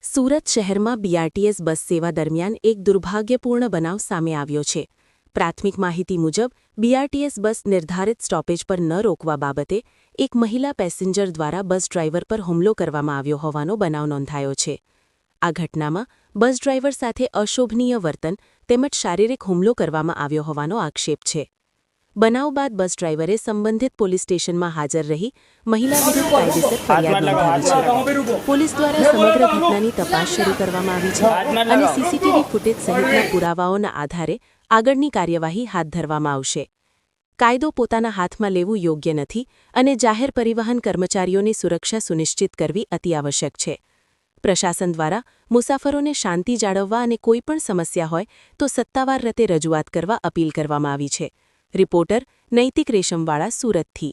સુરત શહેરમાં BRTS bus સેવા દરમિયાન એક દુર્ભાગ્યપૂર્ણ બનાવ સામે આવ્યો છે. પ્રાથમિક માહિતી મુજબ બીઆરટીએસ બસ નિર્ધારિત સ્ટોપેજ પર ન રોકવા બાબતે એક મહિલા પેસેન્જર દ્વારા બસ ડ્રાઈવર પર હુમલો કરવામાં આવ્યો હોવાનો બનાવ નોંધાયો છે. આ ઘટનામાં બસ ડ્રાઈવર સાથે અશોભનીય વર્તન તેમજ શારીરિક હુમલો કરવામાં આવ્યો હોવાનો આક્ષેપ છે. બનાવ બાદ બસ ડ્રાઈવરે સંબંધિત પોલીસ સ્ટેશનમાં હાજર રહી મહિલા વિરુદ્ધ કાયદેસર ફરિયાદ નોંધાવી છે. પોલીસ દ્વારા સમગ્ર ઘટનાની તપાસ શરૂ કરવામાં આવી છે અને સીસીટીવી ફૂટેજ સહિતના પુરાવાઓના આધારે આગળની કાર્યવાહી હાથ ધરવામાં આવશે. કાયદો પોતાના હાથમાં લેવું યોગ્ય નથી અને જાહેર પરિવહન કર્મચારીઓની સુરક્ષા સુનિશ્ચિત કરવી અતિઆવશ્યક છે. પ્રશાસન દ્વારા મુસાફરોને શાંતિ જાળવવા અને કોઈપણ સમસ્યા હોય તો સત્તાવાર રીતે રજૂઆત કરવા અપીલ કરવામાં આવી છે. રિપોર્ટર નૈતિક રેશમવાળા, સુરતથી.